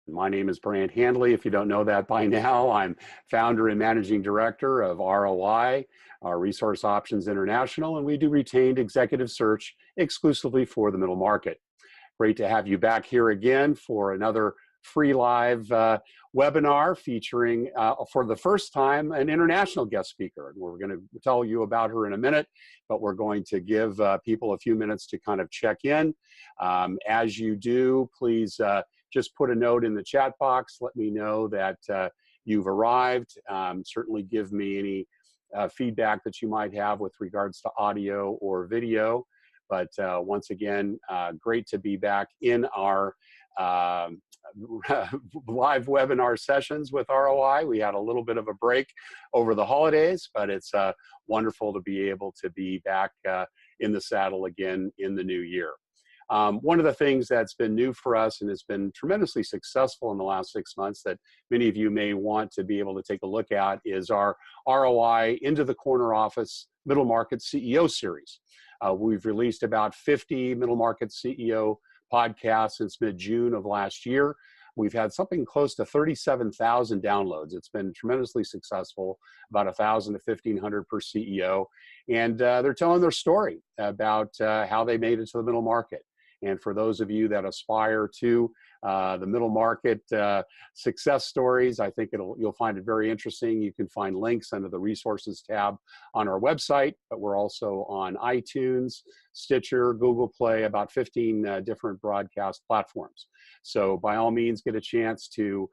My name is Brandt Handley. If you don't know that by now, I'm founder and managing director of ROI, our Resource Options International, and we do retained executive search exclusively for the middle market. Great to have you back here again for another free live webinar featuring, for the first time, an international guest speaker. And we're going to tell you about her in a minute, but we're going to give people a few minutes to kind of check in. As you do, please just put a note in the chat box. Let me know that you've arrived. Certainly give me any feedback that you might have with regards to audio or video. But once again, great to be back in our live webinar sessions with ROI. We had a little bit of a break over the holidays, but it's wonderful to be able to be back in the saddle again in the new year. One of the things that's been new for us and has been tremendously successful in the last 6 months that many of you may want to be able to take a look at is our ROI Into the Corner Office Middle Market CEO series. We've released about 50 middle market CEO podcasts since mid-June of last year. We've had something close to 37,000 downloads. It's been tremendously successful, about 1,000 to 1,500 per CEO. And they're telling their story about how they made it to the middle market. And for those of you that aspire to the middle market success stories, I think you'll find it very interesting. You can find links under the resources tab on our website, but we're also on iTunes, Stitcher, Google Play, about 15 different broadcast platforms. So by all means, get a chance to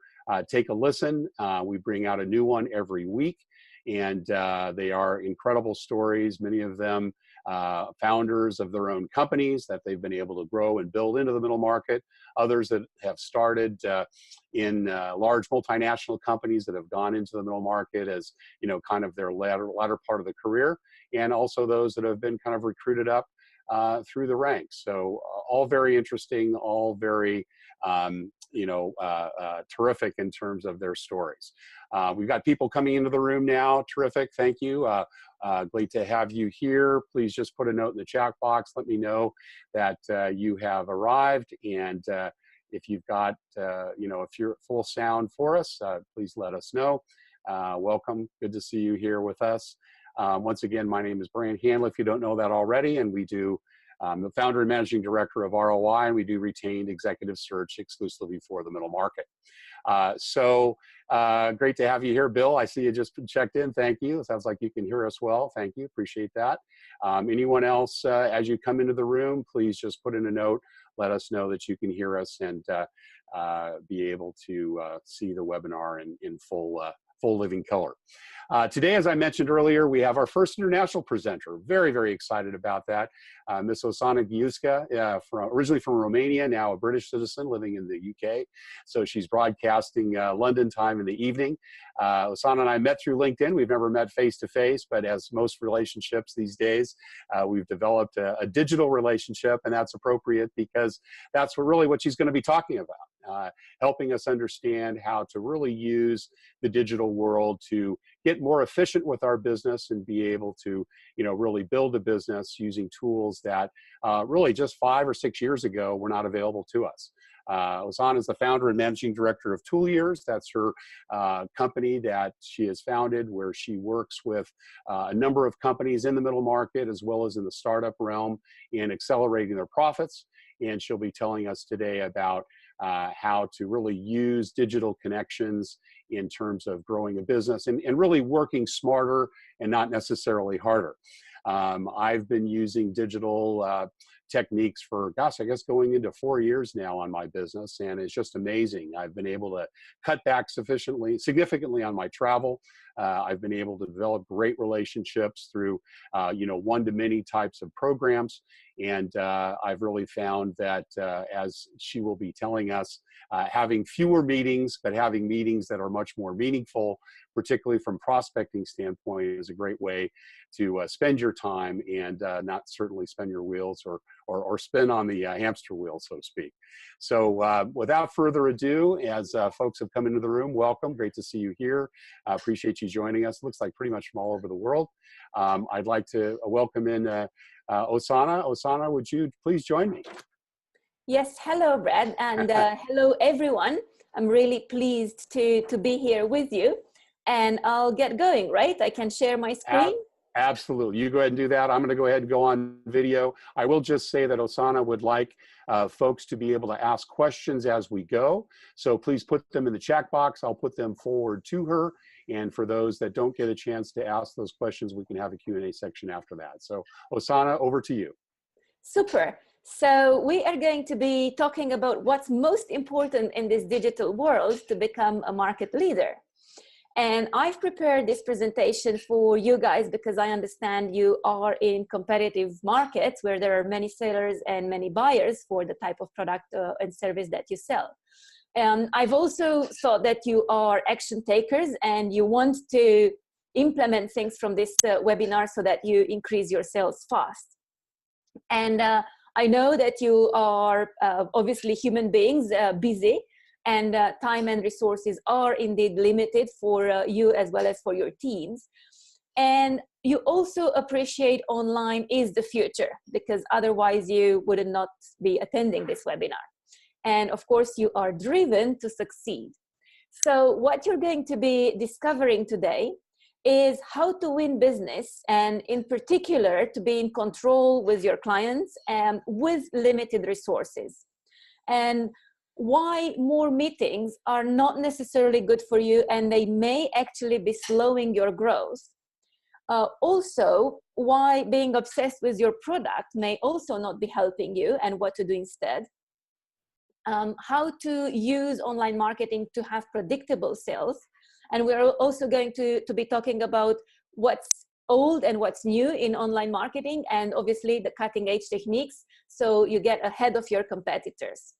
take a listen. We bring out a new one every week, and they are incredible stories, many of them founders of their own companies that they've been able to grow and build into the middle market, others that have started in large multinational companies that have gone into the middle market as, you know, kind of their latter part of the career, and also those that have been kind of recruited up through the ranks. So all very interesting, all very terrific in terms of their stories. We've got people coming into the room now. Terrific. Thank you. Great to have you here. Please just put a note in the chat box. Let me know that you have arrived. And if you've got, if you're full sound for us, please let us know. Welcome. Good to see you here with us. Once again, my name is Brandt Handley, if you don't know that already, and we do the founder and managing director of ROI, and we do retained executive search exclusively for the middle market. Great to have you here, Bill. I see you just checked in. Thank you. It sounds like you can hear us well. Thank you. Appreciate that. Anyone else, as you come into the room, please just put in a note. Let us know that you can hear us and be able to see the webinar in full living color. Today, as I mentioned earlier, we have our first international presenter. Very, very excited about that. Miss Ozana Giusca, originally from Romania, now a British citizen living in the UK. So she's broadcasting London time in the evening. Ozana and I met through LinkedIn. We've never met face to face, but as most relationships these days, we've developed a digital relationship, and that's appropriate because that's really what she's going to be talking about. Helping us understand how to really use the digital world to get more efficient with our business and be able to, really build a business using tools that really just 5 or 6 years ago were not available to us. Ozana is the founder and managing director of Tool Years. That's her company that she has founded, where she works with a number of companies in the middle market as well as in the startup realm in accelerating their profits. And she'll be telling us today about how to really use digital connections in terms of growing a business and really working smarter and not necessarily harder. I've been using digital techniques for, gosh, I guess going into 4 years now on my business, and it's just amazing. I've been able to cut back significantly on my travel. I've been able to develop great relationships through, one-to-many types of programs. And I've really found that, as she will be telling us, having fewer meetings, but having meetings that are much more meaningful, particularly from prospecting standpoint, is a great way to spend your time and not certainly spend your wheels or spin on the hamster wheel, so to speak. So without further ado, as folks have come into the room, welcome. Great to see you here. Appreciate you joining us. Looks like pretty much from all over the world. I'd like to welcome in Ozana. Ozana, would you please join me? Yes, hello, Brad, and hello, everyone. I'm really pleased to be here with you, and I'll get going, right? I can share my screen. Absolutely. You go ahead and do that. I'm going to go ahead and go on video. I will just say that Ozana would like folks to be able to ask questions as we go. So please put them in the chat box. I'll put them forward to her. And for those that don't get a chance to ask those questions, we can have a Q&A section after that. So Ozana, over to you. Super. So we are going to be talking about what's most important in this digital world to become a market leader. And I've prepared this presentation for you guys because I understand you are in competitive markets where there are many sellers and many buyers for the type of product and service that you sell. I've also thought that you are action takers and you want to implement things from this webinar so that you increase your sales fast. And I know that you are obviously human beings, busy, and time and resources are indeed limited for you as well as for your teams. And you also appreciate online is the future, because otherwise you would not be attending this webinar. And of course, you are driven to succeed. So what you're going to be discovering today is how to win business, and in particular, to be in control with your clients and with limited resources. And why more meetings are not necessarily good for you, and they may actually be slowing your growth. Also, why being obsessed with your product may also not be helping you, and what to do instead. How to use online marketing to have predictable sales. And we're also going to be talking about what's old and what's new in online marketing, and obviously the cutting edge techniques, so you get ahead of your competitors.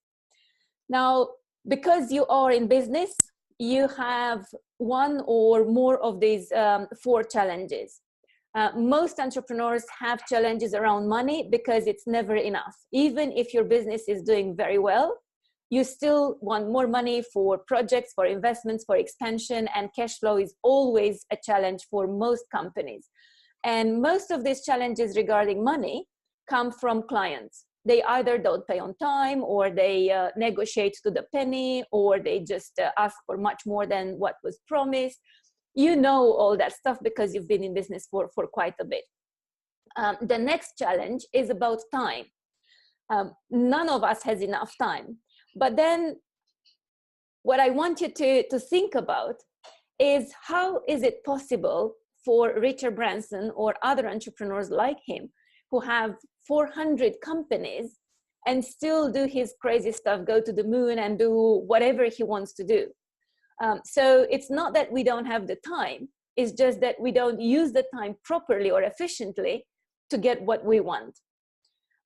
Now, because you are in business, you have one or more of these 4 challenges. Most entrepreneurs have challenges around money because it's never enough. Even if your business is doing very well, you still want more money for projects, for investments, for expansion, and cash flow is always a challenge for most companies. And most of these challenges regarding money come from clients. They either don't pay on time, or they negotiate to the penny, or they just ask for much more than what was promised. You know all that stuff because you've been in business for quite a bit. The next challenge is about time. None of us has enough time. But then what I want you to think about is, how is it possible for Richard Branson or other entrepreneurs like him who have 400 companies and still do his crazy stuff, go to the moon and do whatever he wants to do. So it's not that we don't have the time, it's just that we don't use the time properly or efficiently to get what we want.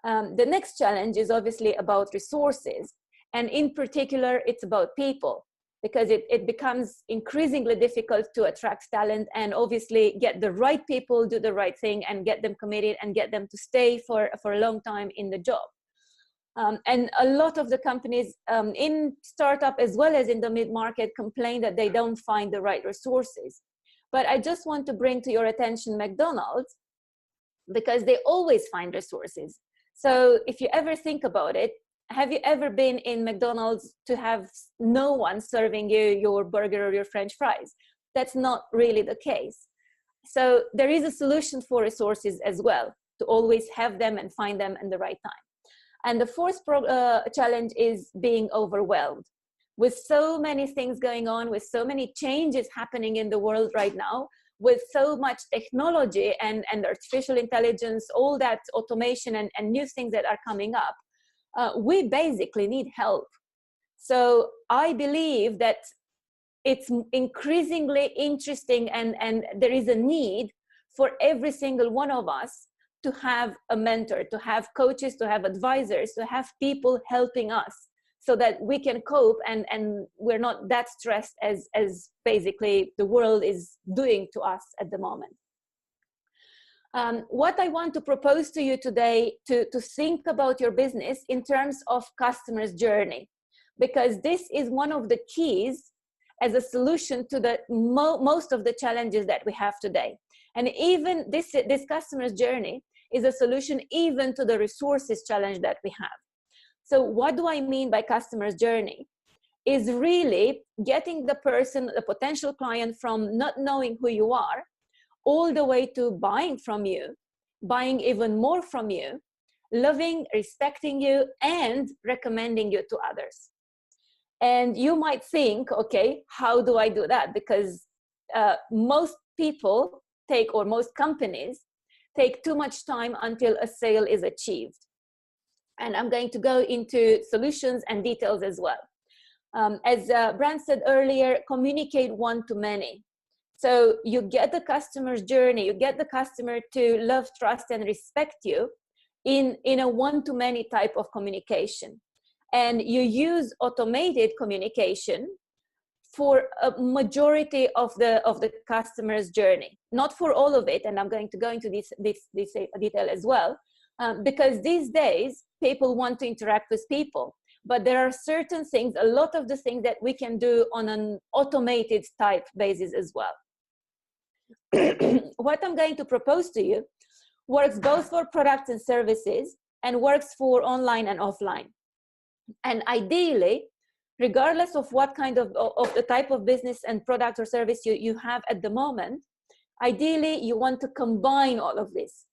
The next challenge is obviously about resources. And in particular, it's about people, because it becomes increasingly difficult to attract talent and obviously get the right people, do the right thing, and get them committed and get them to stay for a long time in the job. And a lot of the companies in startup as well as in the mid-market complain that they don't find the right resources. But I just want to bring to your attention McDonald's, because they always find resources. So if you ever think about it, have you ever been in McDonald's to have no one serving you your burger or your French fries? That's not really the case. So there is a solution for resources as well, to always have them and find them in the right time. And the fourth challenge is being overwhelmed. With so many things going on, with so many changes happening in the world right now, with so much technology and artificial intelligence, all that automation and new things that are coming up, we basically need help. So I believe that it's increasingly interesting, and there is a need for every single one of us to have a mentor, to have coaches, to have advisors, to have people helping us so that we can cope and we're not that stressed as basically the world is doing to us at the moment. What I want to propose to you today, to think about your business in terms of customer's journey, because this is one of the keys as a solution to the most of the challenges that we have today. And even this customer's journey is a solution even to the resources challenge that we have. So what do I mean by customer's journey? is really getting the person, the potential client, from not knowing who you are all the way to buying from you, buying even more from you, loving, respecting you, and recommending you to others. And you might think, okay, how do I do that? Because most people take, or most companies take too much time until a sale is achieved. And I'm going to go into solutions and details as well. As Brandt said earlier, communicate one-to-many. So you get the customer's journey, you get the customer to love, trust, and respect you in a one-to-many type of communication. And you use automated communication for a majority of the customer's journey, not for all of it. And I'm going to go into this detail as well, because these days people want to interact with people, but there are certain things, a lot of the things that we can do on an automated type basis as well. What I'm going to propose to you works both for products and services and works for online and offline. And ideally, regardless of what kind of the type of business and product or service you have at the moment, ideally you want to combine all of this.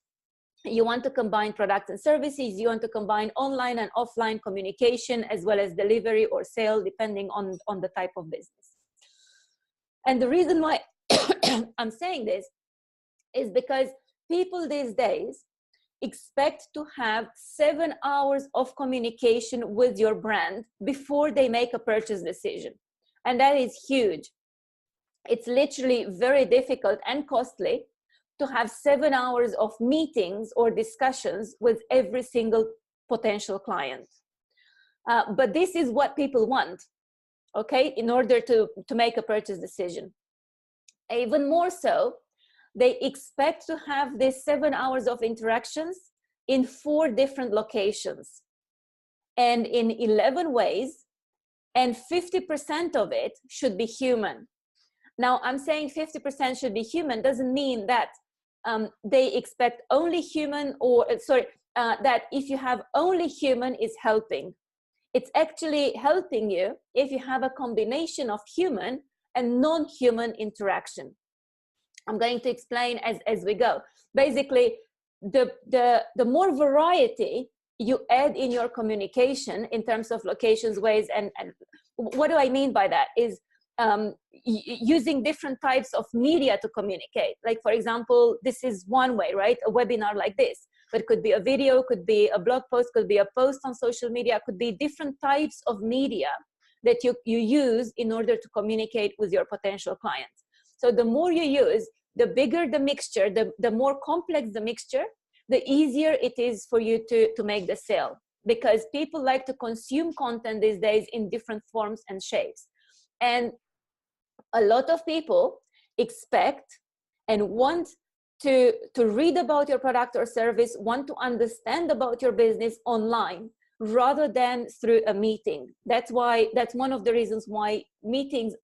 You want to combine products and services, you want to combine online and offline communication, as well as delivery or sale, depending on the type of business. And the reason why I'm saying this is because people these days expect to have 7 hours of communication with your brand before they make a purchase decision. And that is huge. It's literally very difficult and costly to have 7 hours of meetings or discussions with every single potential client. But this is what people want, okay, in order to make a purchase decision. Even more so, they expect to have these 7 hours of interactions in 4 different locations and in 11 ways, and 50% of it should be human. Now, I'm saying 50% should be human doesn't mean that they expect only human, or that if you have only human is helping. It's actually helping you if you have a combination of human and non-human interaction. I'm going to explain as we go. Basically, the more variety you add in your communication in terms of locations, ways, and what do I mean by that is using different types of media to communicate. Like, for example, this is one way, right? A webinar like this, but it could be a video, could be a blog post, could be a post on social media, could be different types of media that you use in order to communicate with your potential clients. So the more you use, the bigger the mixture, the more complex the mixture, the easier it is for you to make the sale, because people like to consume content these days in different forms and shapes. And a lot of people expect and want to read about your product or service, want to understand about your business online rather than through a meeting. That's one of the reasons why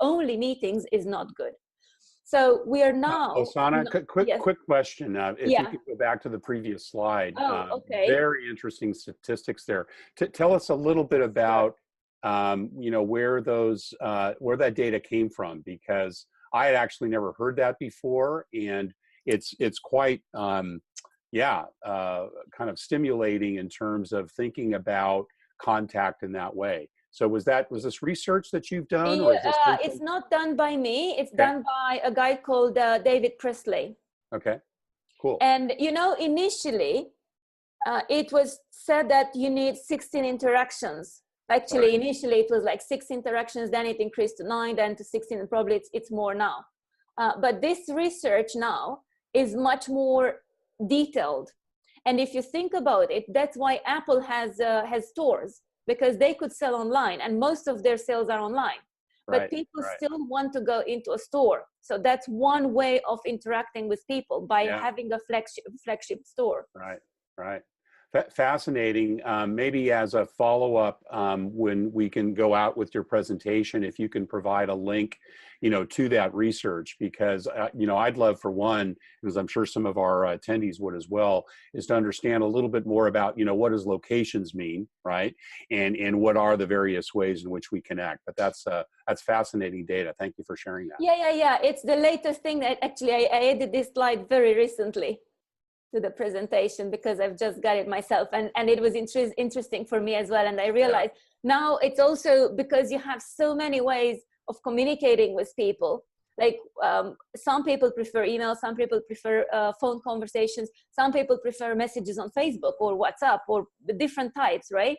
only meetings is not good. So we are now. Ozana, quick question. If you could go back to the previous slide. Okay. Very interesting statistics there. Tell us a little bit about where that data came from, because I had actually never heard that before, and it's quite kind of stimulating in terms of thinking about contact in that way. So was this research that you've done? Or is this it's not done by me. It's done by a guy called David Presley. Okay, cool. And initially, it was said that you need 16 interactions. Actually, initially it was like 6 interactions, then it increased to 9, then to 16, and probably it's more now. But this research now is much more detailed. And if you think about it, that's why Apple has stores, because they could sell online, and most of their sales are online. But people still want to go into a store. So that's one way of interacting with people, by having a flagship store. Right. Fascinating. Maybe as a follow-up, when we can go out with your presentation, if you can provide a link, to that research, because, I'd love, for one, because I'm sure some of our attendees would as well, is to understand a little bit more about, what does locations mean, right? And what are the various ways in which we connect. But that's fascinating data. Thank you for sharing that. Yeah. It's the latest thing that actually I added this slide very recently to the presentation because I've just got it myself, and it was interesting for me as well. And I realized now it's also because you have so many ways of communicating with people. Like some people prefer email, some people prefer phone conversations, some people prefer messages on Facebook or WhatsApp or the different types, right?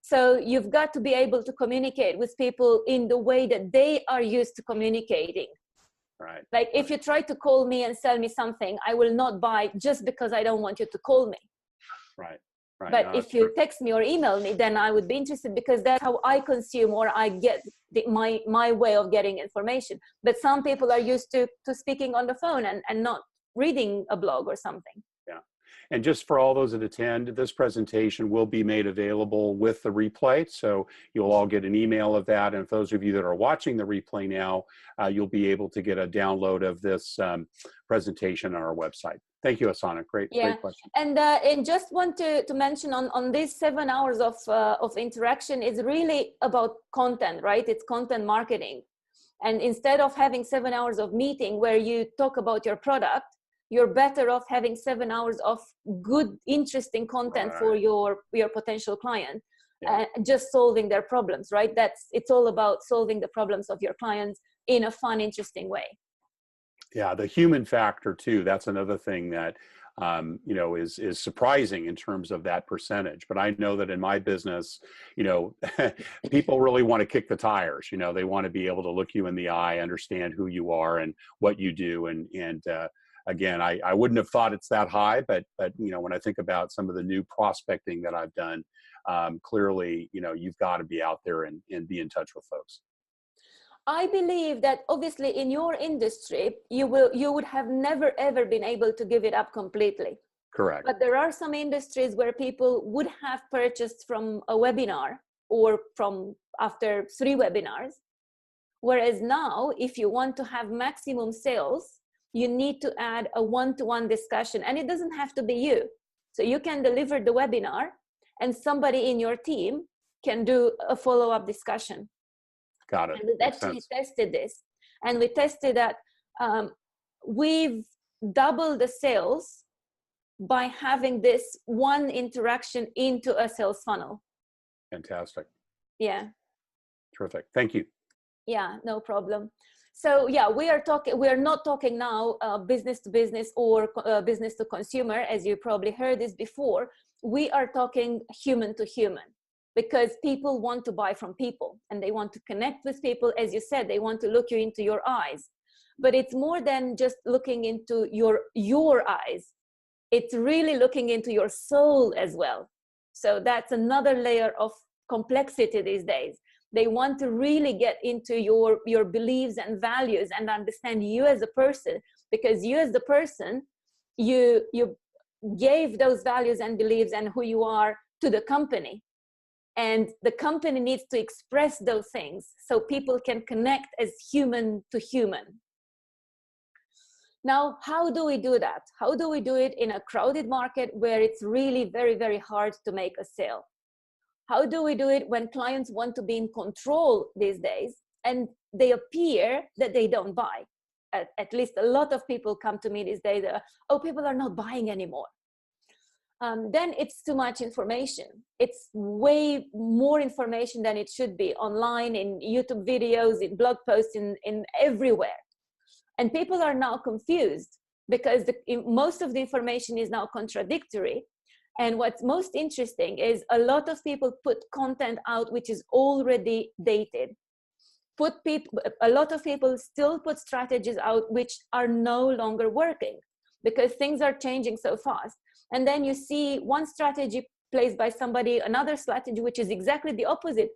So you've got to be able to communicate with people in the way that they are used to communicating. Right. Like if you try to call me and sell me something, I will not buy just because I don't want you to call me. Right. But No, if you text me or email me, then I would be interested because that's how I consume or I get my way of getting information. But some people are used to speaking on the phone and not reading a blog or something. Yeah. And just for all those that attend, this presentation will be made available with the replay. So you'll all get an email of that. And for those of you that are watching the replay now, you'll be able to get a download of this presentation on our website. Thank you, Ozana. Great question. And just want to mention on these 7 hours of interaction is really about content, right? It's content marketing. And instead of having 7 hours of meeting where you talk about your product, you're better off having 7 hours of good, interesting content for your potential client, just solving their problems, right? It's all about solving the problems of your clients in a fun, interesting way. Yeah, the human factor too. That's another thing that is surprising in terms of that percentage. But I know that in my business, people really want to kick the tires. They want to be able to look you in the eye, understand who you are and what you do. And again, I wouldn't have thought it's that high, but when I think about some of the new prospecting that I've done, clearly, you've got to be out there and be in touch with folks. I believe that obviously in your industry, you would have never ever been able to give it up completely. Correct. But there are some industries where people would have purchased from a webinar or from after 3 webinars. Whereas now, if you want to have maximum sales, you need to add a one-to-one discussion, and it doesn't have to be you. So you can deliver the webinar and somebody in your team can do a follow-up discussion. Got it. And we actually tested this, and we tested that we've doubled the sales by having this one interaction into a sales funnel. Fantastic. Yeah. Terrific. Thank you. Yeah, no problem. So yeah, we are not talking now business to business or business to consumer, as you probably heard this before. We are talking human to human. Because people want to buy from people and they want to connect with people. As you said, they want to look you into your eyes. But it's more than just looking into your eyes. It's really looking into your soul as well. So that's another layer of complexity these days. They want to really get into your beliefs and values and understand you as a person, because you as the person, you gave those values and beliefs and who you are to the company. And the company needs to express those things so people can connect as human to human. Now, how do we do that? How do we do it in a crowded market where it's really very, very hard to make a sale? How do we do it when clients want to be in control these days and they appear that they don't buy? At least a lot of people come to me these days, people are not buying anymore. Then it's too much information. It's way more information than it should be online, in YouTube videos, in blog posts, in everywhere. And people are now confused because most of the information is now contradictory. And what's most interesting is a lot of people put content out which is already dated. A lot of people still put strategies out which are no longer working because things are changing so fast. And then you see one strategy placed by somebody, another strategy which is exactly the opposite,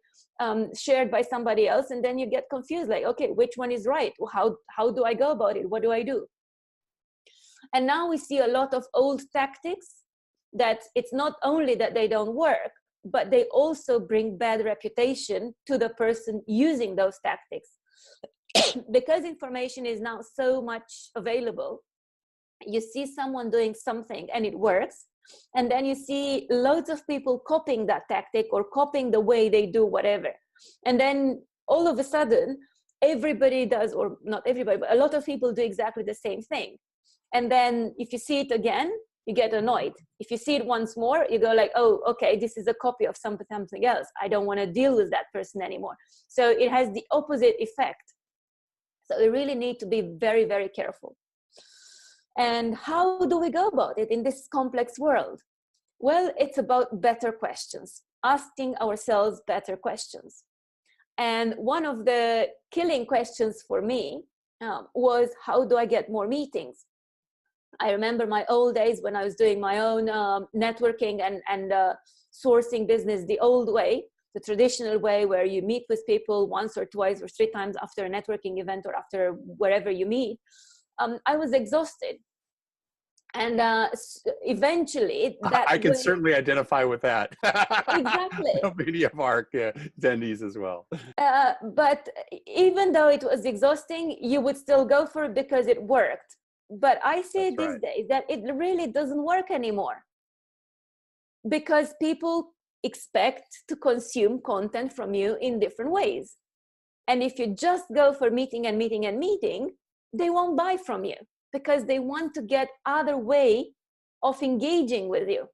shared by somebody else, and then you get confused, like, okay, which one is right? How do I go about it? What do I do? And now we see a lot of old tactics that it's not only that they don't work, but they also bring bad reputation to the person using those tactics. Because information is now so much available, you see someone doing something and it works, and then you see loads of people copying that tactic or copying the way they do whatever. And then all of a sudden, everybody does, or not everybody, but a lot of people do exactly the same thing. And then if you see it again, you get annoyed. If you see it once more, you go like, oh, okay, this is a copy of something else. I don't want to deal with that person anymore. So it has the opposite effect. So we really need to be very, very careful. And how do we go about it in this complex world? Well, it's about better questions, asking ourselves better questions. And one of the killing questions for me was, how do I get more meetings? I remember my old days when I was doing my own networking and sourcing business the old way, the traditional way, where you meet with people once or twice or 3 times after a networking event or after wherever you meet. I was exhausted. And eventually I can certainly identify with that. Exactly. Many of our attendees as well. But even though it was exhausting, you would still go for it because it worked. But I see these days that it really doesn't work anymore, because people expect to consume content from you in different ways. And if you just go for meeting and meeting and meeting, they won't buy from you, because they want to get other way of engaging with you.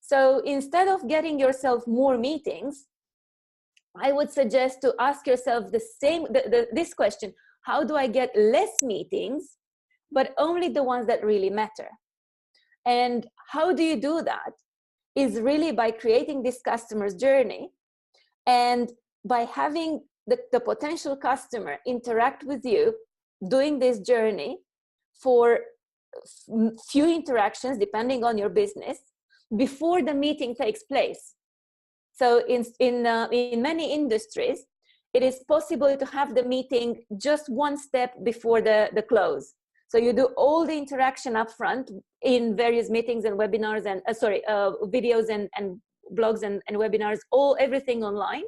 So instead of getting yourself more meetings, I would suggest to ask yourself this question: how do I get less meetings, but only the ones that really matter? And how do you do that? Is really by creating this customer's journey, and by having the potential customer interact with you, doing this journey for few interactions depending on your business before the meeting takes place. So in many industries, it is possible to have the meeting just one step before the close. So you do all the interaction up front in various meetings and webinars and videos and blogs and webinars, everything online.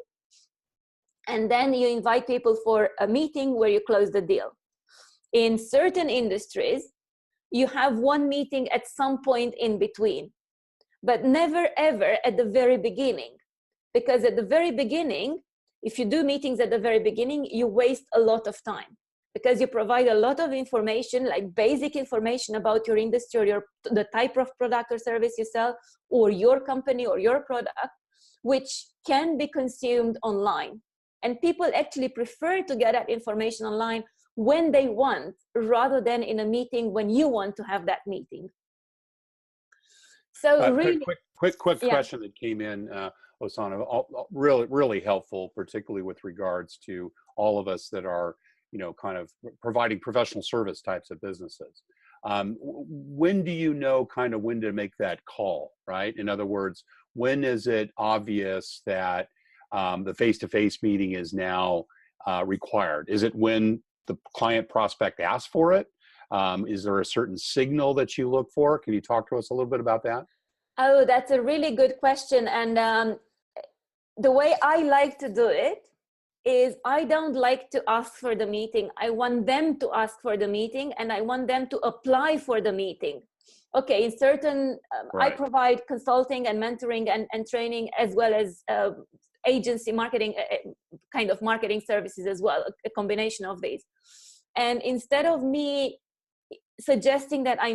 And then you invite people for a meeting where you close the deal. In certain industries, you have one meeting at some point in between, but never ever at the very beginning. Because at the very beginning, if you do meetings at the very beginning, you waste a lot of time, because you provide a lot of information, like basic information about your industry or the type of product or service you sell, or your company or your product, which can be consumed online. And people actually prefer to get that information online when they want, rather than in a meeting when you want to have that meeting. So really, quick question that came in, Ozana, really helpful, particularly with regards to all of us that are, kind of providing professional service types of businesses. When do you know kind of when to make that call, right? In other words, when is it obvious that the face-to-face meeting is now required? Is it when the client prospect asks for it? Is there a certain signal that you look for? Can you talk to us a little bit about that? Oh, that's a really good question. And the way I like to do it is, I don't like to ask for the meeting. I want them to ask for the meeting, and I want them to apply for the meeting. Okay, in certain, I provide consulting and mentoring and training, as well as agency marketing, kind of marketing services as well, a combination of these. And instead of me suggesting that I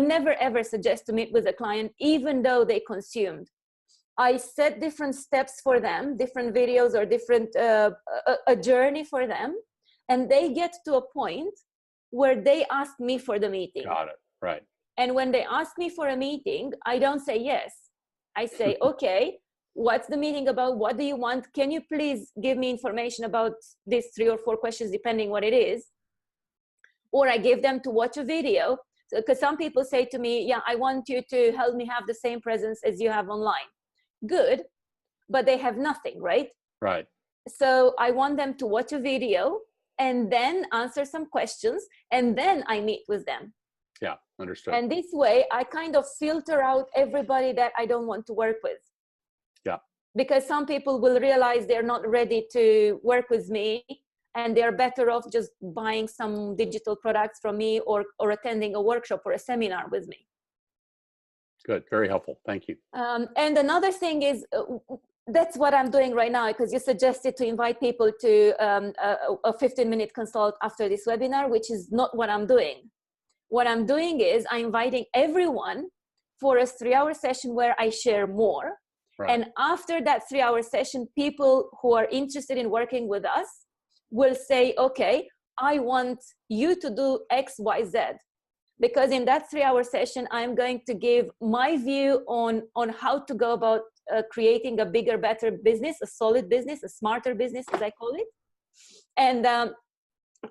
never ever suggest to meet with a client, even though they consumed. I set different steps for them, different videos or different, a journey for them. And they get to a point where they ask me for the meeting. Got it, right. And when they ask me for a meeting, I don't say yes. I say, okay, what's the meeting about? What do you want? Can you please give me information about these 3 or 4 questions, depending what it is? Or I give them to watch a video. Because some people say to me, yeah, I want you to help me have the same presence as you have online. Good, but they have nothing, right? Right. So I want them to watch a video and then answer some questions, and then I meet with them. Yeah. Understood. And this way, I kind of filter out everybody that I don't want to work with. Yeah. Because some people will realize they're not ready to work with me, and they're better off just buying some digital products from me, or attending a workshop or a seminar with me. Good. Very helpful. Thank you. And another thing is, that's what I'm doing right now, because you suggested to invite people to a 15-minute consult after this webinar, which is not what I'm doing. What I'm doing is I'm inviting everyone for a 3-hour session where I share more. Right. And after that 3-hour session, people who are interested in working with us will say, okay, I want you to do X, Y, Z. Because in that 3-hour session, I'm going to give my view on how to go about creating a bigger, better business, a solid business, a smarter business, as I call it. And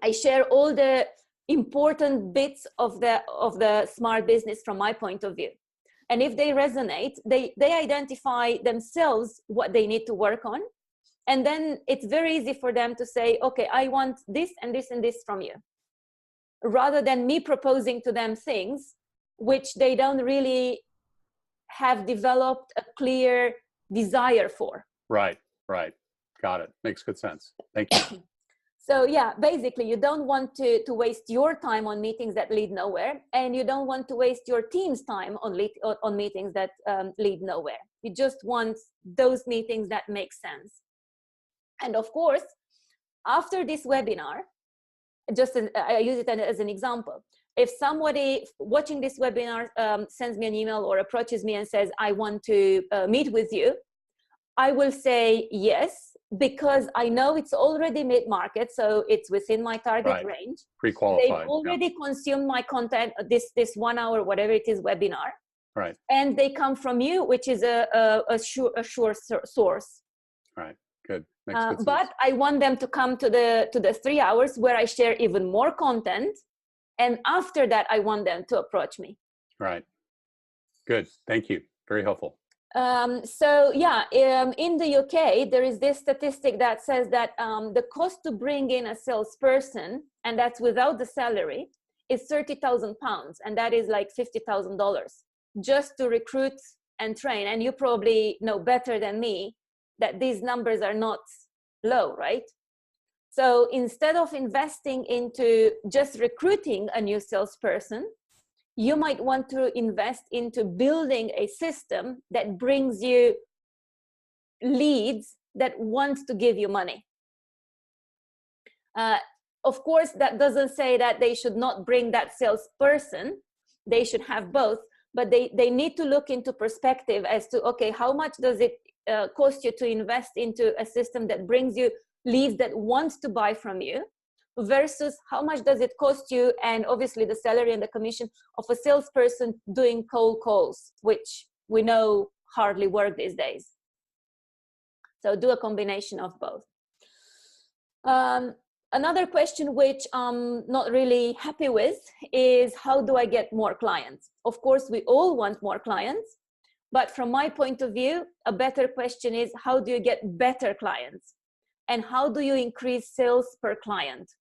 I share all the important bits of the smart business from my point of view. And if they resonate, they identify themselves what they need to work on. And then it's very easy for them to say, okay, I want this and this and this from you, rather than me proposing to them things which they don't really have developed a clear desire for. Right. Got it. Makes good sense. Thank you. So yeah, basically you don't want to waste your time on meetings that lead nowhere, and you don't want to waste your team's time on meetings that lead nowhere. You just want those meetings that make sense. And of course, after this webinar, I use it as an example. If somebody watching this webinar sends me an email or approaches me and says, I want to meet with you, I will say yes, because I know it's already mid-market, so it's within my target range. Pre-qualified. They've already consumed my content, this 1 hour, whatever it is, webinar. Right. And they come from you, which is a sure source. Right. Good. Makes good sense. But I want them to come to the 3 hours where I share even more content. And after that, I want them to approach me. Right. Good. Thank you. Very helpful. So yeah, in the UK, there is this statistic that says that the cost to bring in a salesperson, and that's without the salary, is £30,000. And that is like $50,000 just to recruit and train. And you probably know better than me that these numbers are not low, right? So instead of investing into just recruiting a new salesperson, you might want to invest into building a system that brings you leads that want to give you money. Of course, that doesn't say that they should not bring that salesperson. They should have both, but they need to look into perspective as to, okay, how much does it cost you to invest into a system that brings you leads that want to buy from you, versus how much does it cost you, and obviously the salary and the commission of a salesperson doing cold calls, which we know hardly work these days. So do a combination of both. Another question which I'm not really happy with is, how do I get more clients? Of course, we all want more clients, but from my point of view, a better question is, how do you get better clients? And how do you increase sales per client?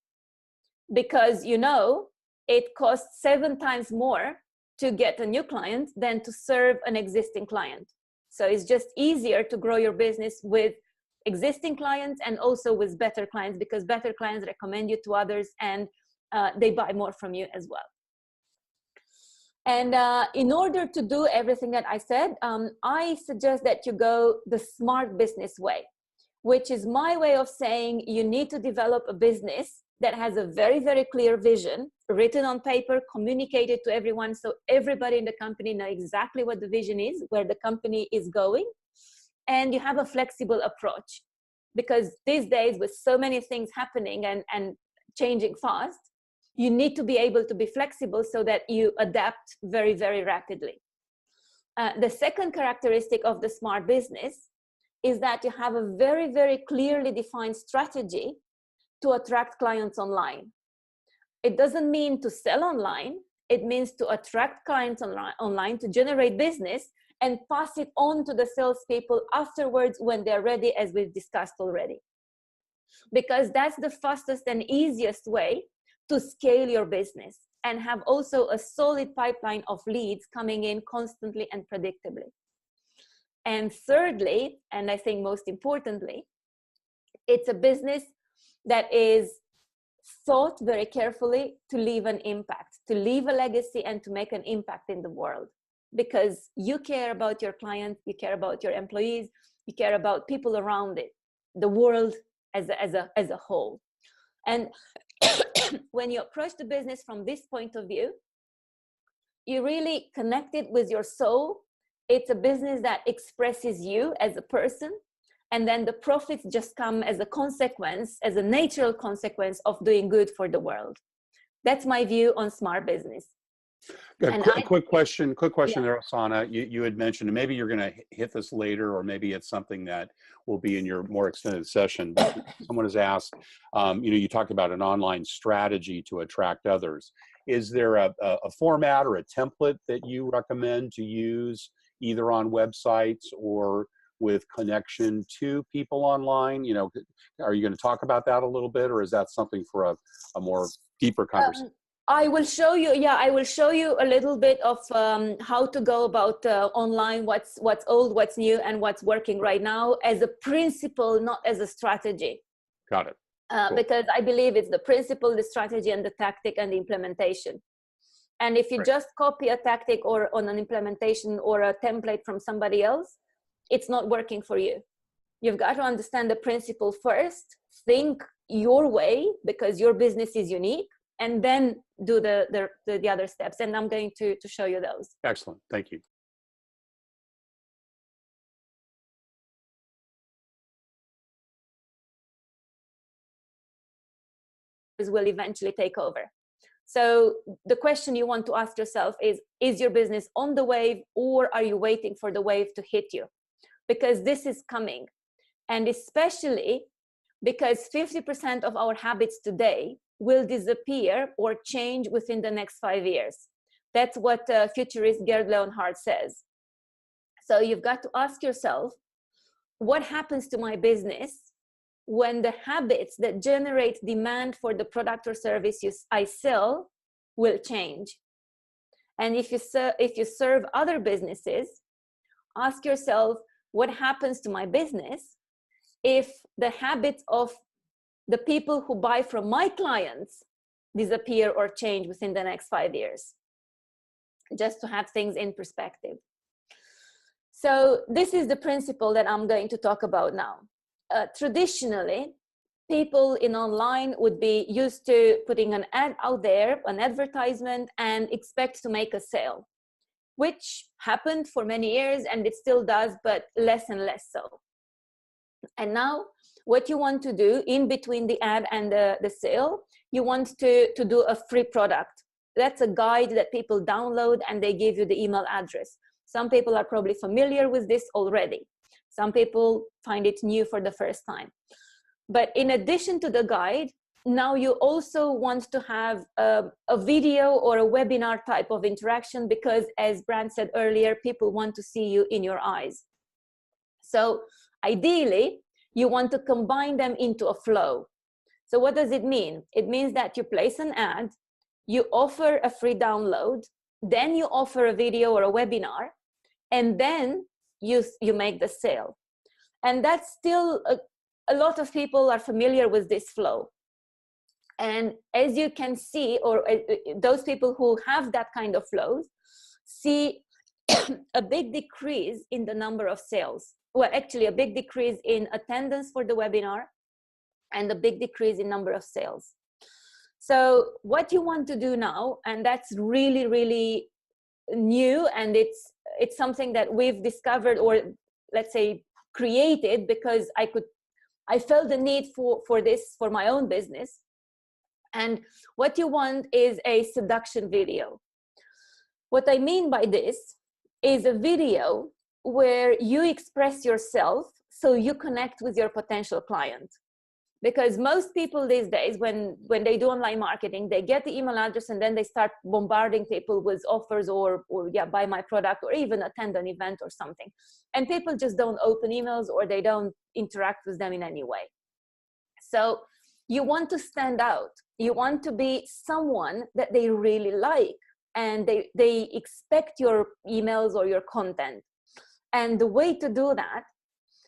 Because, you know, it costs 7 times more to get a new client than to serve an existing client. So it's just easier to grow your business with existing clients and also with better clients, because better clients recommend you to others, and they buy more from you as well. And in order to do everything that I said, I suggest that you go the smart business way, which is my way of saying you need to develop a business that has a very, very clear vision, written on paper, communicated to everyone, so everybody in the company know exactly what the vision is, where the company is going, and you have a flexible approach. Because these days, with so many things happening and changing fast, you need to be able to be flexible so that you adapt very, very rapidly. The second characteristic of the smart business is that you have a very, very clearly defined strategy to attract clients online. It doesn't mean to sell online. It means to attract clients online, to generate business, and pass it on to the salespeople afterwards when they're ready, as we've discussed already. Because that's the fastest and easiest way to scale your business. and have also a solid pipeline of leads coming in constantly and predictably. And thirdly, and I think most importantly, it's a business that is thought very carefully to leave an impact, to leave a legacy and to make an impact in the world, because you care about your clients, you care about your employees, you care about people around it, the world as a whole. And when you approach the business from this point of view, you really connect it with your soul. It's a business that expresses you as a person, and then the profits just come as a consequence, as a natural consequence of doing good for the world. That's my view on smart business. Quick question Yeah. there, Ozana. You had mentioned, and maybe you're going to hit this later, or maybe it's something that will be in your more extended session. But someone has asked, you talked about an online strategy to attract others. Is there a format or a template that you recommend to use either on websites or with connection to people online? Are you going to talk about that a little bit, or is that something for a more deeper conversation? I will show you. Yeah, I will show you a little bit of how to go about online, what's old, what's new, and what's working right now as a principle, not as a strategy. Got it. Cool. Because I believe it's the principle, the strategy, and the tactic and the implementation. And if you just copy a tactic or on an implementation or a template from somebody else, it's not working for you. You've got to understand the principle first, think your way because your business is unique, and then do the other steps. And I'm going to show you those. Excellent. Thank you. Will eventually take over. So the question you want to ask yourself is your business on the wave, or are you waiting for the wave to hit you? Because this is coming. And especially because 50% of our habits today will disappear or change within the next 5 years. That's what futurist Gerd Leonhard says. So you've got to ask yourself, what happens to my business when the habits that generate demand for the product or service I sell will change? And if you serve other businesses, ask yourself, what happens to my business if the habits of the people who buy from my clients disappear or change within the next 5 years? Just to have things in perspective. So this is the principle that I'm going to talk about now. Traditionally, people in online would be used to putting an ad out there, an advertisement, and expect to make a sale, which happened for many years, and it still does, but less and less so. And now what you want to do in between the ad and the sale, you want to do a free product. That's a guide that people download and they give you the email address. Some people are probably familiar with this already. Some people find it new for the first time. But in addition to the guide, now you also want to have a video or a webinar type of interaction, because as Brandt said earlier, people want to see you in your eyes. So ideally, you want to combine them into a flow. So what does it mean? It means that you place an ad, you offer a free download, then you offer a video or a webinar, and then you make the sale. And that's still, a lot of people are familiar with this flow. And as you can see, or those people who have that kind of flows, see a big decrease in the number of sales. Well, actually a big decrease in attendance for the webinar and a big decrease in number of sales. So what you want to do now, and that's really, really new, and it's something that we've discovered, or let's say created, because I felt the need for this for my own business. And what you want is a seduction video. What I mean by this is a video where you express yourself so you connect with your potential client. Because most people these days, when they do online marketing, they get the email address and then they start bombarding people with offers or yeah, buy my product, or even attend an event or something. And people just don't open emails, or they don't interact with them in any way. So You want to stand out. You want to be someone that they really like, and they expect your emails or your content. And the way to do that,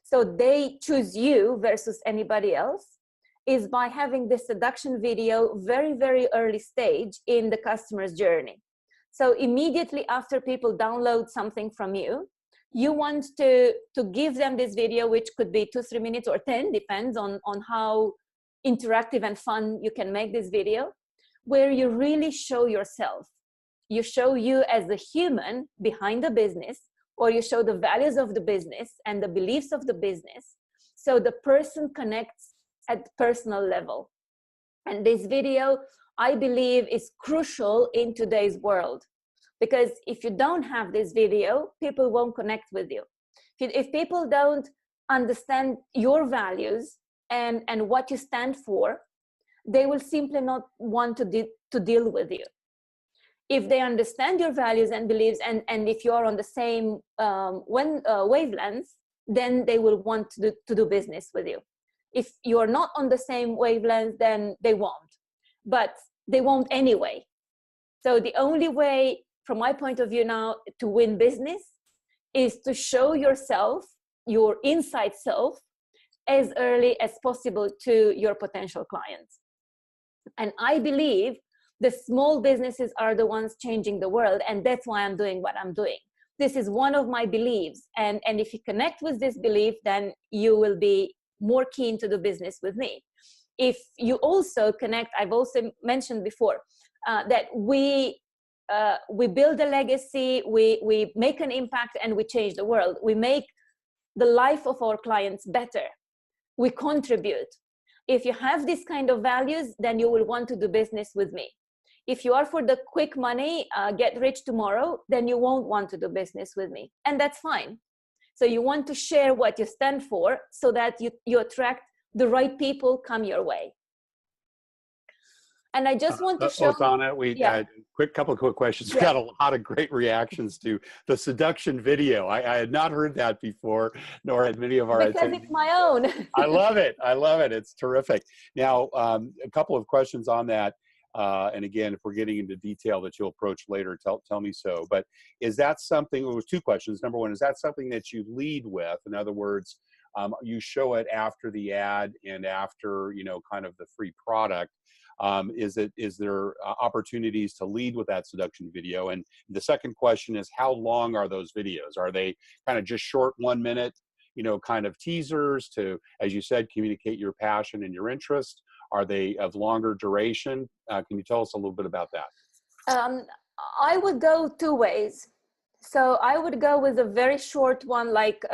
so they choose you versus anybody else, is by having this seduction video very, very early stage in the customer's journey. So immediately after people download something from you, you want to give them this video, which could be 2-3 minutes or 10, depends on how interactive and fun you can make this video, where you really show yourself. You show you as the human behind the business, or you show the values of the business and the beliefs of the business, so the person connects at personal level. And this video, I believe, is crucial in today's world, because if you don't have this video, people won't connect with you. If people don't understand your values and what you stand for, they will simply not want to deal with you. If they understand your values and beliefs, and if you're on the same wavelengths, then they will want to do business with you. If you're not on the same wavelength, then they won't. But they won't anyway. So the only way, from my point of view now, to win business is to show yourself, your inside self, as early as possible to your potential clients. And I believe the small businesses are the ones changing the world, and that's why I'm doing what I'm doing. This is one of my beliefs, and if you connect with this belief, then you will be more keen to do business with me. If you also connect, I've also mentioned before that we build a legacy, we make an impact, and we change the world. We make the life of our clients better. We contribute. If you have this kind of values, then you will want to do business with me. If you are for the quick money, get rich tomorrow, then you won't want to do business with me. And that's fine. So you want to share what you stand for, so that you attract the right people come your way. And I just want to show— Ozana, couple of quick questions. We got a lot of great reactions to the seduction video. I had not heard that before, nor had many of our attendees. Because it's my own. I love it. I love it. It's terrific. Now, a couple of questions on that. And again, if we're getting into detail that you'll approach later, tell me so. But is that something— it was two questions. Number one, is that something that you lead with? In other words, you show it after the ad and after, kind of the free product. Is there opportunities to lead with that seduction video? And the second question is, how long are those videos? Are they kind of just short 1 minute, kind of teasers to, as you said, communicate your passion and your interest? Are they of longer duration? Can you tell us a little bit about that? I would go two ways. So I would go with a very short one, like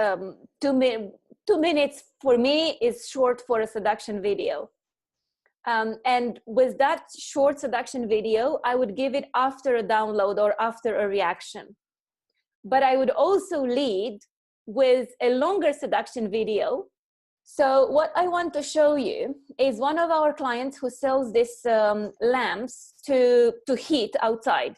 2 minutes for me is short for a seduction video. And with that short seduction video, I would give it after a download or after a reaction. But I would also lead with a longer seduction video. So what I want to show you is one of our clients who sells these lamps to heat outside.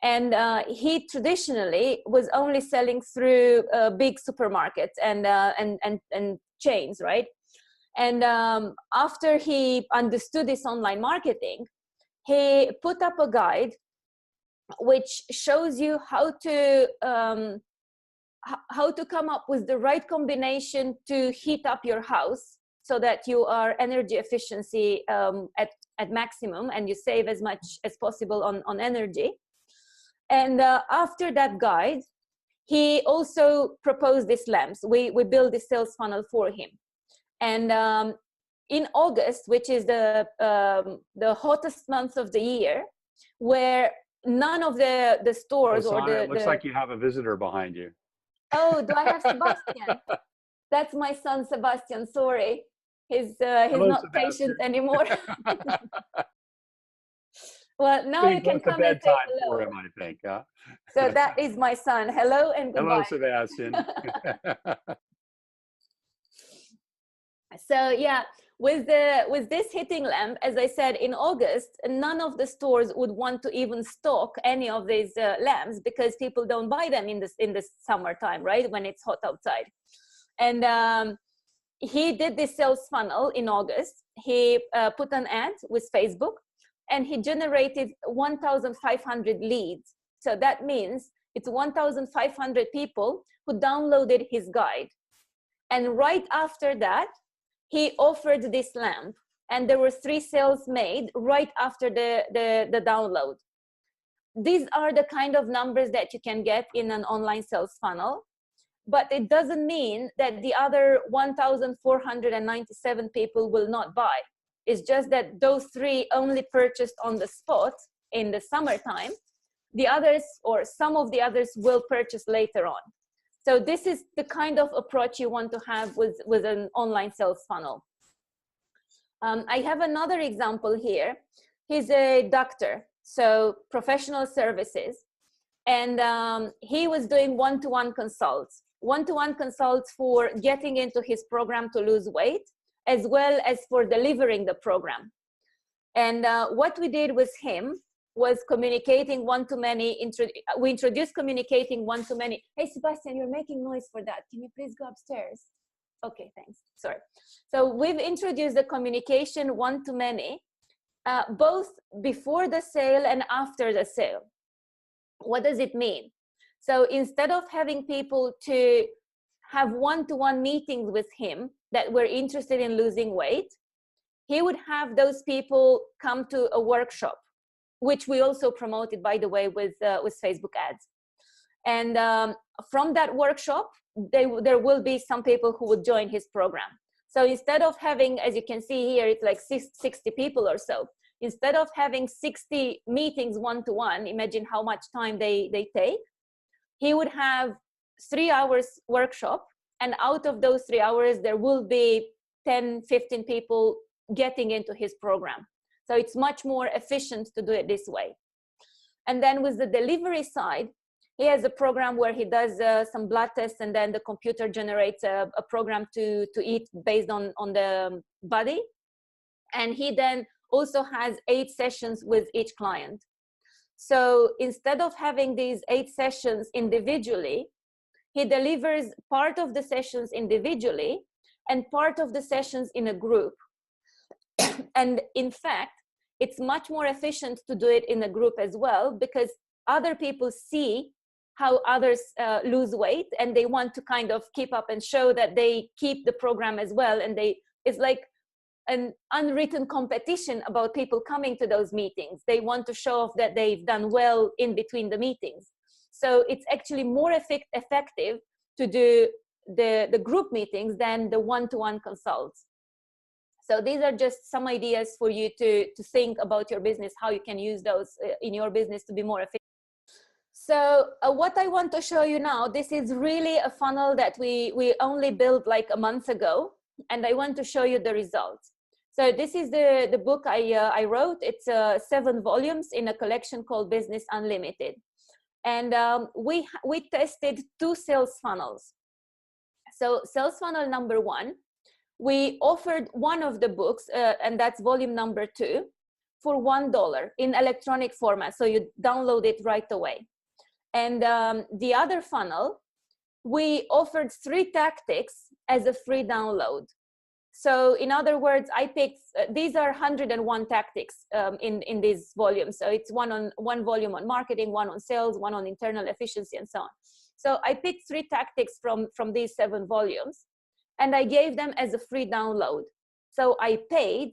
And he traditionally was only selling through big supermarkets and chains, right? And after he understood this online marketing, he put up a guide which shows you how to come up with the right combination to heat up your house, so that you are energy efficiency at maximum, and you save as much as possible on energy. And after that guide, he also proposed these lamps. We built this sales funnel for him. And in August, which is the hottest month of the year, where none of the stores— it looks like you have a visitor behind you. Oh, do I have Sebastian? That's my son, Sebastian. Sorry, he's not Sebastian. Patient anymore. Well, now you can come and say hello. For him, I think. Huh? So that is my son. Hello and goodbye. Hello, Sebastian. So yeah, with this heating lamp, as I said, in August, none of the stores would want to even stock any of these lamps, because people don't buy them in the summertime, right, when it's hot outside. And he did this sales funnel in August. He put an ad with Facebook, and he generated 1,500 leads. So that means it's 1,500 people who downloaded his guide. And right after that, he offered this lamp, and there were 3 sales made right after the download. These are the kind of numbers that you can get in an online sales funnel, but it doesn't mean that the other 1,497 people will not buy. It's just that those 3 only purchased on the spot in the summertime. The others, or some of the others, will purchase later on. So this is the kind of approach you want to have with an online sales funnel. I have another example here. He's a doctor, so professional services. And he was doing one-to-one consults for getting into his program to lose weight, as well as for delivering the program. And what we did with him was communicating one-to-many. We introduced communicating one-to-many. Hey, Sebastian, you're making noise for that. Can you please go upstairs? Okay, thanks. Sorry. So we've introduced the communication one-to-many, both before the sale and after the sale. What does it mean? So instead of having people to have one-to-one meetings with him that were interested in losing weight, he would have those people come to a workshop, which we also promoted, by the way, with Facebook ads. And from that workshop, there will be some people who would join his program. So instead of having, as you can see here, it's like 60 people or so. Instead of having 60 meetings one-to-one, imagine how much time they take. He would have 3 hours workshop, and out of those 3 hours, there will be 10, 15 people getting into his program. So it's much more efficient to do it this way. And then with the delivery side, he has a program where he does some blood tests, and then the computer generates a program to eat based on the body. And he then also has 8 sessions with each client. So instead of having these 8 sessions individually, he delivers part of the sessions individually and part of the sessions in a group. And in fact, it's much more efficient to do it in a group as well, because other people see how others lose weight, and they want to kind of keep up and show that they keep the program as well. And it's like an unwritten competition about people coming to those meetings. They want to show off that they've done well in between the meetings. So it's actually more effective to do the group meetings than the one-to-one consults. So these are just some ideas for you to think about your business, how you can use those in your business to be more efficient. So what I want to show you now, this is really a funnel that we only built like a month ago, and I want to show you the results. So this is the book I wrote. It's 7 volumes in a collection called Business Unlimited. And we tested 2 sales funnels. So sales funnel number 1, we offered one of the books, and that's volume number 2, for $1 in electronic format. So you download it right away. And the other funnel, we offered 3 tactics as a free download. So in other words, I picked, these are 101 tactics in these volumes. So it's one volume on marketing, 1 on sales, 1 on internal efficiency, and so on. So I picked 3 tactics from these 7 volumes, and I gave them as a free download. So I paid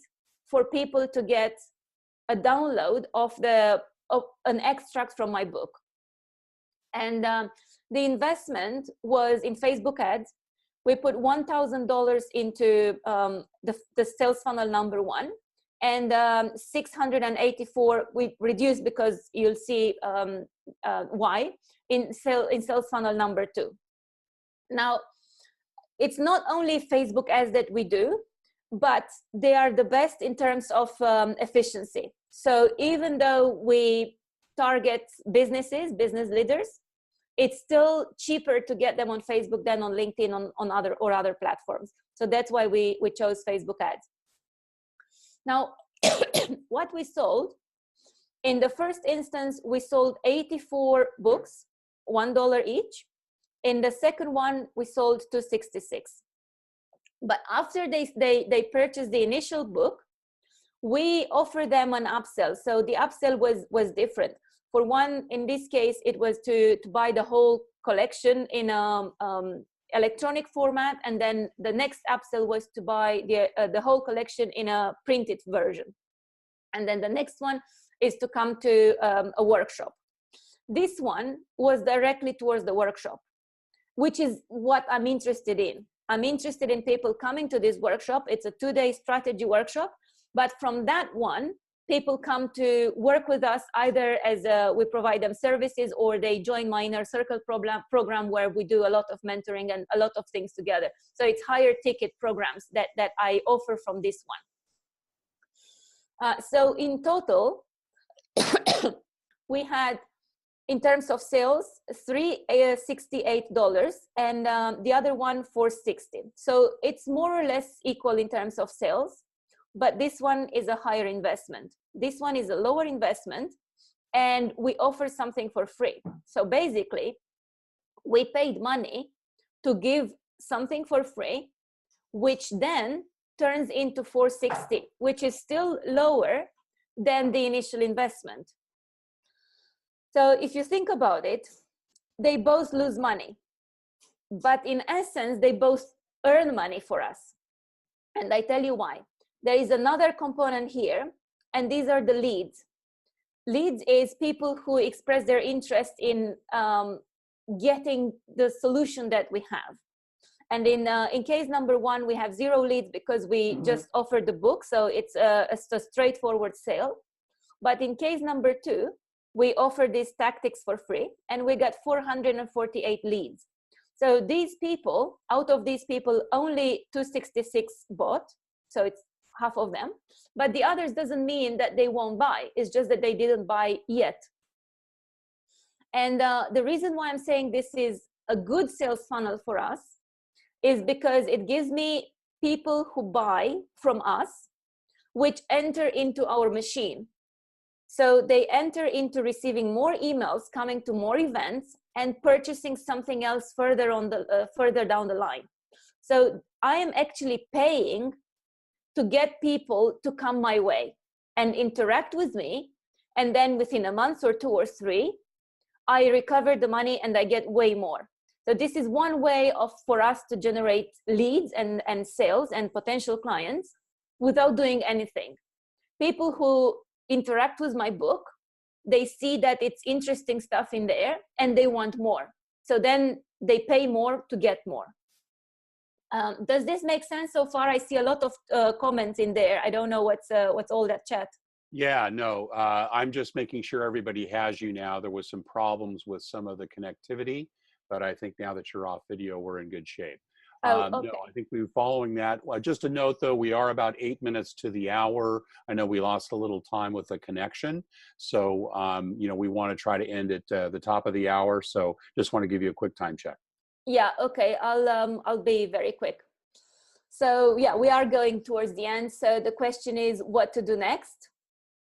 for people to get a download of an extract from my book. And the investment was in Facebook ads. We put $1,000 into the sales funnel number 1, and 684 we reduced, because you'll see why, in sales funnel number 2. Now, it's not only Facebook ads that we do, but they are the best in terms of efficiency. So even though we target business leaders, it's still cheaper to get them on Facebook than on LinkedIn on other platforms. So that's why we chose Facebook ads. Now, what we sold, in the first instance, we sold 84 books, $1 each. In the second one, we sold 266. But after they purchase the initial book, we offer them an upsell. So the upsell was different. For one, in this case, it was to buy the whole collection in a electronic format, and then the next upsell was to buy the whole collection in a printed version. And then the next one is to come to a workshop. This one was directly towards the workshop, which is what I'm interested in. I'm interested in people coming to this workshop. It's a 2-day strategy workshop, but from that one, people come to work with us either as we provide them services, or they join my inner circle program where we do a lot of mentoring and a lot of things together. So it's higher ticket programs that I offer from this one. So in total, we had, in terms of sales, $368 and the other one $460. So it's more or less equal in terms of sales, but this one is a higher investment. This one is a lower investment, and we offer something for free. So basically, we paid money to give something for free, which then turns into $460, which is still lower than the initial investment. So if you think about it, they both lose money, but in essence, they both earn money for us. And I tell you why. There is another component here, and these are the leads. Leads is people who express their interest in getting the solution that we have. And in case number one, we have 0 leads because we just offered the book, so it's a straightforward sale. But in case number 2, we offer these tactics for free, and we got 448 leads. So these people, out of these people, only 266 bought, so it's half of them. But the others doesn't mean that they won't buy. It's just that they didn't buy yet. And the reason why I'm saying this is a good sales funnel for us is because it gives me people who buy from us, which enter into our machine. So they enter into receiving more emails, coming to more events, and purchasing something else further on the further down the line. So I am actually paying to get people to come my way and interact with me, and then within a month or 2 or 3, I recover the money and I get way more. So this is one way for us to generate leads and sales and potential clients without doing anything. People who interact with my book, they see that it's interesting stuff in there and they want more. So then they pay more to get more. Does this make sense so far? I see a lot of comments in there. I don't know what's all that chat. Yeah, no, I'm just making sure everybody has you now. There was some problems with some of the connectivity, but I think now that you're off video, we're in good shape. Okay. No, I think we're following that. Just a note though, we are about 8 minutes to the hour. I know we lost a little time with the connection. So, we want to try to end at the top of the hour. So just want to give you a quick time check. Yeah, okay, I'll be very quick. So yeah, we are going towards the end. So the question is what to do next.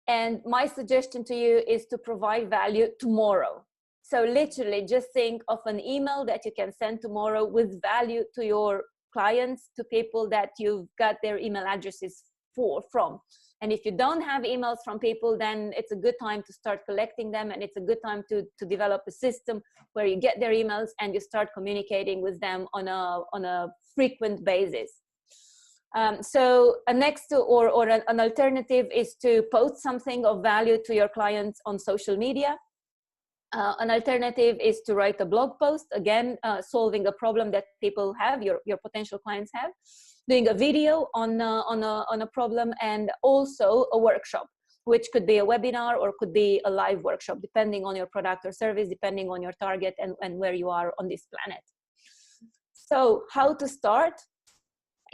And my suggestion to you is to provide value tomorrow. So literally just think of an email that you can send tomorrow with value to your clients, to people that you've got their email addresses from. And if you don't have emails from people, then it's a good time to start collecting them. And it's a good time to develop a system where you get their emails and you start communicating with them on a frequent basis. So an alternative is to post something of value to your clients on social media. An alternative is to write a blog post, again, solving a problem that people have, your potential clients have, doing a video on a problem, and also a workshop, which could be a webinar or could be a live workshop, depending on your product or service, depending on your target and where you are on this planet. So how to start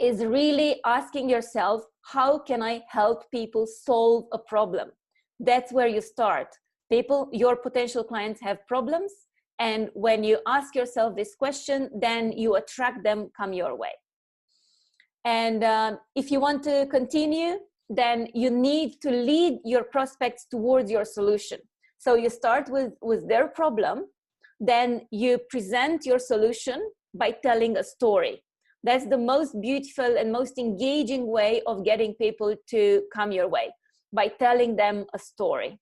is really asking yourself, how can I help people solve a problem? That's where you start. People, your potential clients have problems. And when you ask yourself this question, then you attract them come your way. And if you want to continue, then you need to lead your prospects towards your solution. So you start with their problem, then you present your solution by telling a story. That's the most beautiful and most engaging way of getting people to come your way, by telling them a story.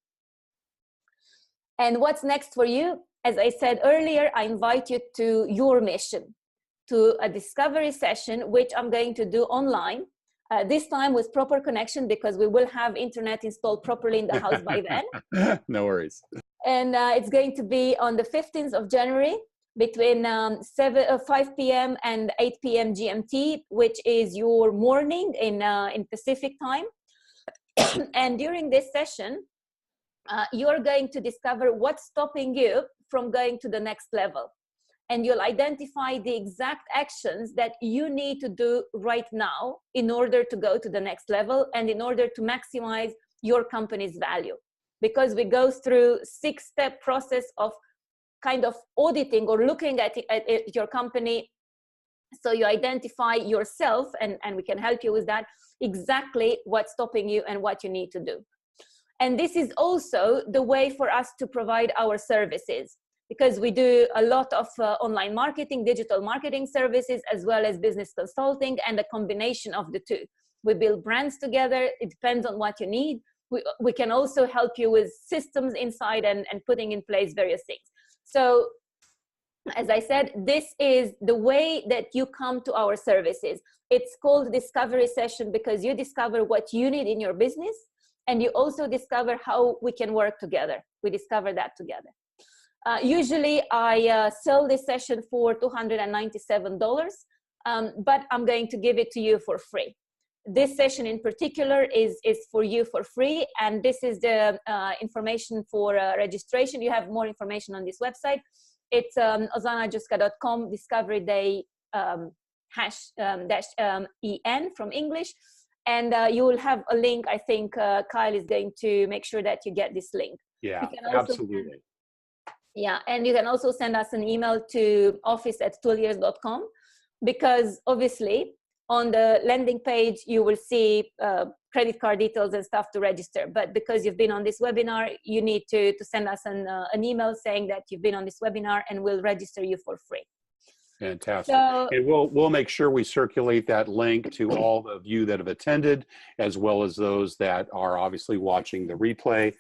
And what's next for you? As I said earlier, I invite you to your mission, to a discovery session, which I'm going to do online. This time with proper connection, because we will have internet installed properly in the house by then. No worries. And it's going to be on the 15th of January between 5 p.m. and 8 p.m. GMT, which is your morning in Pacific time. And during this session, you're going to discover what's stopping you from going to the next level. And you'll identify the exact actions that you need to do right now in order to go to the next level and in order to maximize your company's value. Because we go through 6-step process of kind of auditing or looking at your company. So you identify yourself, and we can help you with that, exactly what's stopping you and what you need to do. And this is also the way for us to provide our services, because we do a lot of online marketing, digital marketing services, as well as business consulting, and a combination of the two. We build brands together. It depends on what you need. We can also help you with systems inside and putting in place various things. So as I said, this is the way that you come to our services. It's called discovery session because you discover what you need in your business, and you also discover how we can work together. We discover that together. Usually I sell this session for $297, but I'm going to give it to you for free. This session in particular is for you for free, and this is the information for registration. You have more information on this website. It's ozanagiusca.com, Discovery Day #EN from English. And you will have a link. I think Kyle is going to make sure that you get this link. Yeah, absolutely. Yeah, and you can also send us an email to office@toolyears.com, because obviously on the landing page, you will see credit card details and stuff to register. But because you've been on this webinar, you need to send us an email saying that you've been on this webinar, and we'll register you for free. Fantastic. So, and we'll make sure we circulate that link to all of you that have attended, as well as those that are obviously watching the replay,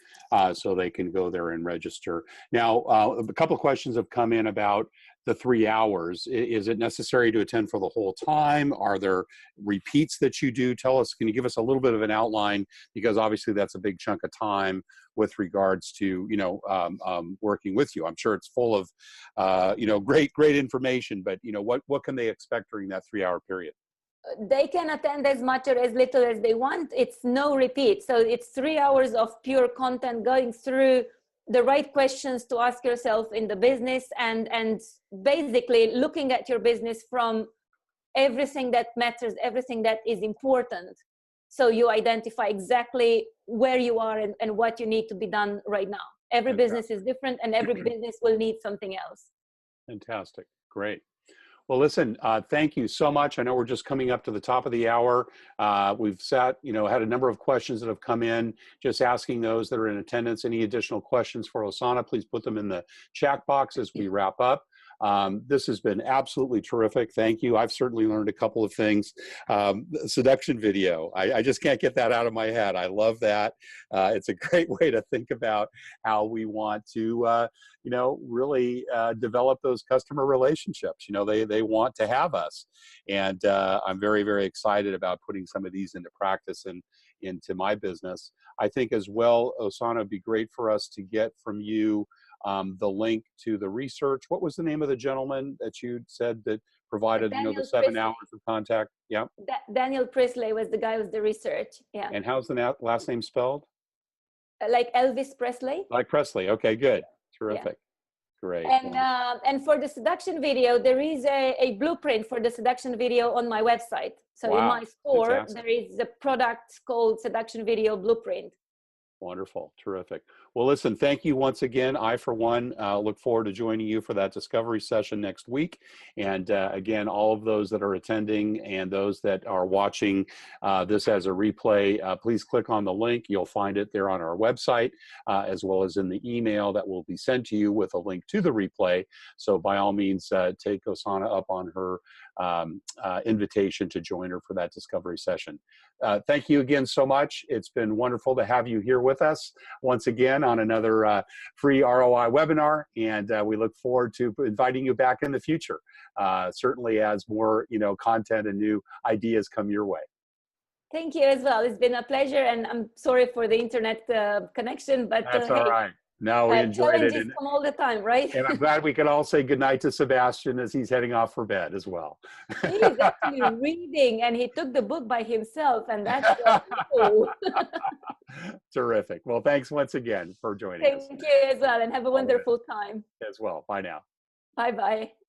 so they can go there and register. Now, a couple of questions have come in about the 3 hours. Is it necessary to attend for the whole time? Are there repeats that you do? Tell us, can you give us a little bit of an outline? Because obviously that's a big chunk of time with regards to, working with you. I'm sure it's full of, great information, but, what can they expect during that 3-hour period? They can attend as much or as little as they want. It's no repeat. So it's 3 hours of pure content, going through the right questions to ask yourself in the business, and basically looking at your business from everything that matters, everything that is important. So you identify exactly where you are and what you need to be done right now. Every business is different, and every business will need something else. Fantastic. Great. Well, listen, thank you so much. I know we're just coming up to the top of the hour. We've had a number of questions that have come in, just asking those that are in attendance any additional questions for Ozana. Please put them in the chat box as we wrap up. This has been absolutely terrific. Thank you. I've certainly learned a couple of things. The seduction video, I just can't get that out of my head. I love that. It's a great way to think about how we want to, really develop those customer relationships. They want to have us. And I'm very, very excited about putting some of these into practice and into my business. I think as well, Ozana, it'd be great for us to get from you the link to the research. What was the name of the gentleman that you said that provided, the 7 hours of contact? Yeah. Daniel Presley was the guy with the research. Yeah. And how's the last name spelled? Like Elvis Presley. Like Presley. Okay, good. Terrific. Yeah. Great. And for the seduction video, there is a blueprint for the seduction video on my website. So in my store, there is a product called Seduction Video Blueprint. Wonderful. Terrific. Well, listen, thank you once again. I, for one, look forward to joining you for that discovery session next week. And again, all of those that are attending and those that are watching this as a replay, please click on the link. You'll find it there on our website, as well as in the email that will be sent to you with a link to the replay. So by all means, take Ozana up on her invitation to join her for that discovery session. Thank you again so much. It's been wonderful to have you here with us once again on another free ROI webinar, and we look forward to inviting you back in the future, certainly as more content and new ideas come your way. Thank you as well. It's been a pleasure, and I'm sorry for the internet connection, but That's all right. No, we enjoyed it. Challenges come all the time, right? And I'm glad we could all say goodnight to Sebastian as he's heading off for bed as well. He is actually reading, and he took the book by himself, and that's cool. Terrific. Well, thanks once again for joining us. Thank you as well, and have a wonderful time. As well. Bye now. Bye-bye.